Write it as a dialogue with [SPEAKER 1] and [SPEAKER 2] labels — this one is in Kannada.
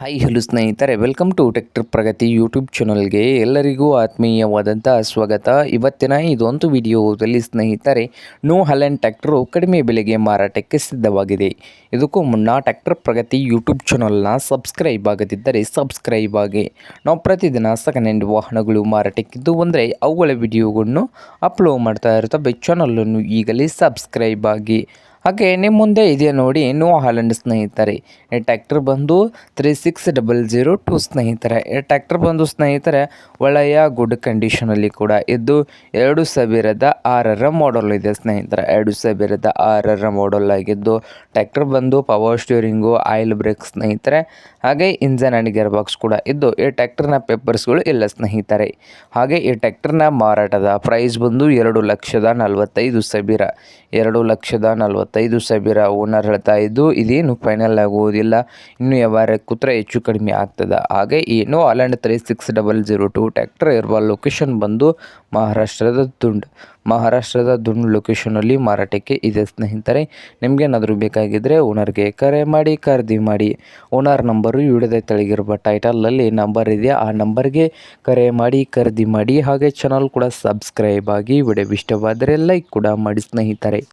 [SPEAKER 1] ಹಾಯ್ ಹಲೋ ಸ್ನೇಹಿತರೆ, welcome to tractor Pragati YouTube ಚಾನಲ್ಗೆ ಎಲ್ಲರಿಗೂ ಆತ್ಮೀಯವಾದಂಥ ಸ್ವಾಗತ. ಇವತ್ತಿನ ಇದೊಂದು ವಿಡಿಯೋದಲ್ಲಿ ಸ್ನೇಹಿತರೆ, ನ್ಯೂ ಹಾಲೆಂಡ್ ಟ್ರ್ಯಾಕ್ಟರು ಕಡಿಮೆ ಬೆಲೆಗೆ ಮಾರಾಟಕ್ಕೆ ಸಿದ್ಧವಾಗಿದೆ. ಇದಕ್ಕೂ ಮುನ್ನ ಟ್ರ್ಯಾಕ್ಟರ್ ಪ್ರಗತಿ ಯೂಟ್ಯೂಬ್ ಚಾನಲ್ನ ಸಬ್ಸ್ಕ್ರೈಬ್ ಆಗದಿದ್ದರೆ ಸಬ್ಸ್ಕ್ರೈಬ್ ಆಗಿ. ನಾವು ಪ್ರತಿದಿನ ಸೆಕೆಂಡ್ ಹ್ಯಾಂಡ್ ವಾಹನಗಳು ಮಾರಾಟಕ್ಕಿದ್ದು ಅಂದರೆ ಅವುಗಳ ವಿಡಿಯೋಗಳನ್ನು ಅಪ್ಲೋಡ್ ಮಾಡ್ತಾ ಇರ್ತವೆ. ಚಾನಲನ್ನು ಈಗಲೇ ಸಬ್ಸ್ಕ್ರೈಬ್ ಆಗಿ. ಹಾಗೆ ನಿಮ್ಮ ಮುಂದೆ ಇದೆ ನೋಡಿ ನ್ಯೂ ಹಾಲೆಂಡ್ ಸ್ನೇಹಿತರೆ. ಈ ಟ್ರ್ಯಾಕ್ಟರ್ ಬಂದು 3600 ಸ್ನೇಹಿತರೆ. ಈ ಟ್ರ್ಯಾಕ್ಟರ್ ಬಂದು ಸ್ನೇಹಿತರೆ ಒಳ್ಳೆಯ ಗುಡ್ ಕಂಡೀಷನಲ್ಲಿ ಕೂಡ ಇದ್ದು 2006ರ ಮಾಡಲ್ ಇದೆ ಸ್ನೇಹಿತರೆ. 2006ರ ಮಾಡಲ್ ಆಗಿದ್ದು ಟ್ರ್ಯಾಕ್ಟರ್ ಬಂದು ಪವರ್ ಸ್ಟೀರಿಂಗು, ಆಯಿಲ್ ಬ್ರೇಕ್ ಸ್ನೇಹಿತರೆ. ಹಾಗೆ ಇಂಜನ್ ಆ್ಯಂಡ್ ಗೇರ್ ಬಾಕ್ಸ್ ಕೂಡ ಇದ್ದು ಈ ಟ್ರ್ಯಾಕ್ಟರ್ನ ಪೇಪರ್ಸ್ಗಳು ಇಲ್ಲ ಸ್ನೇಹಿತರೆ. ಹಾಗೆ ಈ ಟ್ರ್ಯಾಕ್ಟರ್ನ ಮಾರಾಟದ ಪ್ರೈಸ್ ಬಂದು 2,45,000. 2,45,000 ಓನರ್ ಹೇಳ್ತಾ ಇದ್ದು ಇದೇನು ಫೈನಲ್ ಆಗುವುದಿಲ್ಲ, ಇನ್ನು ವ್ಯವಹಾರ ಕೂತ್ರೆ ಹೆಚ್ಚು ಕಡಿಮೆ ಆಗ್ತದೆ. ಹಾಗೆ ಈ ನ್ಯೂ ಹಾಲೆಂಡ್ 3600 ಟ್ರ್ಯಾಕ್ಟರ್ ಇರುವ ಲೊಕೇಶನ್ ಬಂದು ಮಹಾರಾಷ್ಟ್ರದ ದುಂಡ್ ಲೊಕೇಶನಲ್ಲಿ ಮಾರಾಟಕ್ಕೆ ಇದೆ ಸ್ನೇಹಿತರೆ. ನಿಮಗೇನಾದರೂ ಬೇಕಾಗಿದ್ದರೆ ಓನರ್ಗೆ ಕರೆ ಮಾಡಿ ಖರೀದಿ ಮಾಡಿ. ಓನರ್ ನಂಬರು ವಿಡಿಯೋದ ತೆಳಗಿರುವ ಟೈಟಲಲ್ಲಿ ನಂಬರ್ ಇದೆ, ಆ ನಂಬರ್ಗೆ ಕರೆ ಮಾಡಿ ಖರೀದಿ ಮಾಡಿ. ಹಾಗೆ ಚಾನಲ್ ಕೂಡ ಸಬ್ಸ್ಕ್ರೈಬ್ ಆಗಿ. ವಿಡಿಯೋ ಇಷ್ಟವಾದರೆ ಲೈಕ್ ಕೂಡ ಮಾಡಿ ಸ್ನೇಹಿತರೆ.